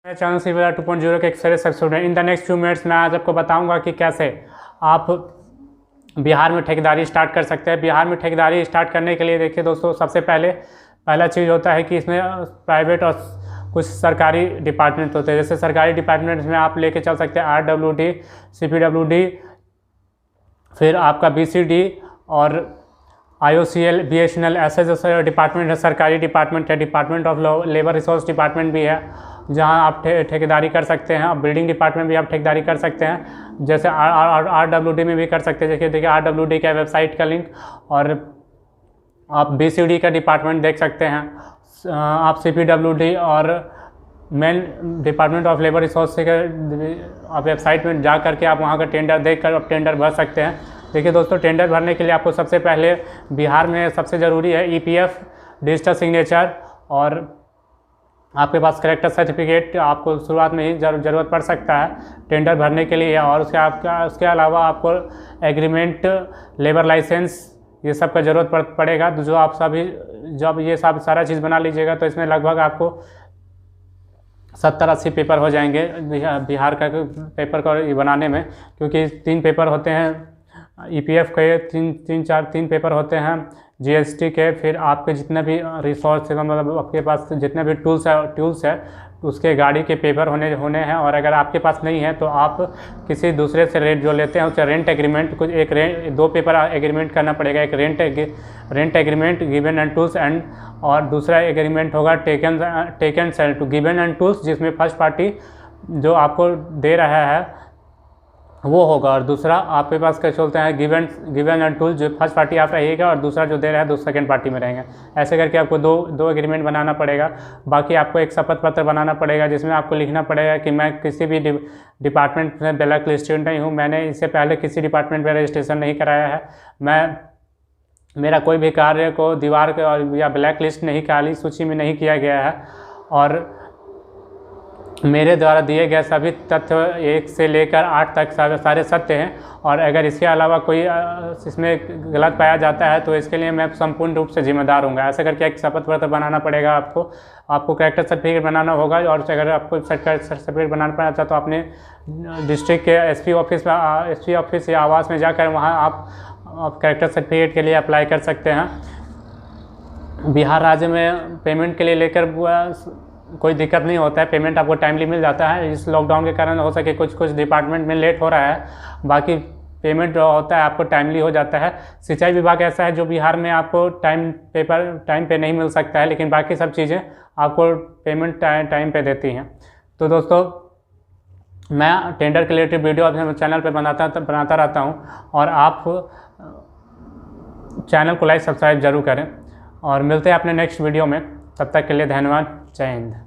Channel civil 2.0 के experience student. In the next few minutes मैं आज आपको बताऊंगा कि कैसे आप बिहार में ठेकेदारी स्टार्ट कर सकते हैं। बिहार में ठेकेदारी स्टार्ट करने के लिए देखिए दोस्तों, सबसे पहला चीज़ होता है कि इसमें प्राइवेट और कुछ सरकारी डिपार्टमेंट होते हैं। जैसे सरकारी डिपार्टमेंट में आप लेके चल सकते हैं RWD, CPWD, फिर आपका BCD और IOCL, BSNL, ऐसे जैसे डिपार्टमेंट है, सरकारी डिपार्टमेंट है। Department of labour resource department भी है जहां आप ठेकेदारी कर सकते हैं। और बिल्डिंग डिपार्टमेंट भी आप ठेकेदारी कर सकते हैं, जैसे RWD में भी कर सकते हैं। देखिए RWD का वेबसाइट का लिंक, और आप BCD का डिपार्टमेंट देख सकते हैं। आप CPWD और main department of labour resource के आप वेबसाइट में जा करके आप वहाँ का टेंडर देख कर आप टेंडर भर सकते हैं। देखिए दोस्तों, टेंडर भरने के लिए आपको सबसे पहले बिहार में सबसे ज़रूरी है EPF, डिजिटल सिग्नेचर, और आपके पास करेक्टर सर्टिफिकेट आपको शुरुआत में ही ज़रूरत पड़ सकता है टेंडर भरने के लिए। और उसके अलावा आपको एग्रीमेंट, लेबर लाइसेंस, ये सब का ज़रूरत पड़ेगा। जो आप सभी जब ये सब सारा चीज़ बना लीजिएगा तो इसमें लगभग आपको 70-80 पेपर हो जाएंगे बिहार का पेपर को बनाने में, क्योंकि 3 पेपर होते हैं EPF के, 3 पेपर होते हैं GST के, फिर आपके जितने भी रिसोर्स मतलब आपके पास जितने भी टूल्स है उसके गाड़ी के पेपर होने हैं। और अगर आपके पास नहीं है तो आप किसी दूसरे से रेंट जो लेते हैं उससे रेंट एग्रीमेंट, कुछ 2 पेपर एग्रीमेंट करना पड़ेगा। एक rent agreement given and tools and, और दूसरा एग्रीमेंट होगा taken sale to given and tools, जिसमें फर्स्ट पार्टी जो आपको दे रहा है वो होगा, और दूसरा आपके पास क्या चलते हैं गिवन एंड टूल, जो फर्स्ट पार्टी आप रहिएगा, और दूसरा जो दे रहा है सेकंड पार्टी में रहेंगे। ऐसे करके आपको दो एग्रीमेंट बनाना पड़ेगा। बाकी आपको एक शपथ पत्र बनाना पड़ेगा जिसमें आपको लिखना पड़ेगा कि मैं किसी भी डिपार्टमेंट में ब्लैक लिस्टेड नहीं हूँ, मैंने इससे पहले किसी डिपार्टमेंट में रजिस्ट्रेशन नहीं कराया है, मेरा कोई भी कार्य को दीवार के और या ब्लैक लिस्ट नहीं, काली सूची में नहीं किया गया है, और मेरे द्वारा दिए गए सभी तथ्य 1 से लेकर 8 तक सारे सत्य हैं। और अगर इसके अलावा कोई इसमें गलत पाया जाता है तो इसके लिए मैं संपूर्ण रूप से जिम्मेदार हूँगा। ऐसा करके एक शपथ पत्र बनाना पड़ेगा आपको करेक्टर सर्टिफिकेट बनाना होगा। और अगर आपको सर्टिफिकेट बनाना पड़ा तो अपने डिस्ट्रिक्ट के SP ऑफिस या आवास में जाकर वहाँ आप करेक्टर सर्टिफिकेट के लिए अप्लाई कर सकते हैं। बिहार राज्य में पेमेंट के लिए लेकर कोई दिक्कत नहीं होता है, पेमेंट आपको टाइमली मिल जाता है। इस लॉकडाउन के कारण हो सके कुछ डिपार्टमेंट में लेट हो रहा है, बाकी पेमेंट जो होता है आपको टाइमली हो जाता है। सिंचाई विभाग ऐसा है जो बिहार में आपको टाइम पे नहीं मिल सकता है, लेकिन बाकी सब चीज़ें आपको पेमेंट टाइम पे देती हैं। तो दोस्तों, मैं टेंडर के रिलेटेड वीडियो अपने चैनल पर बनाता रहता हूँ, और आप चैनल को लाइक सब्सक्राइब जरूर करें। और मिलते हैं अपने नेक्स्ट वीडियो में, तब तक के लिए धन्यवाद। जय हिंद।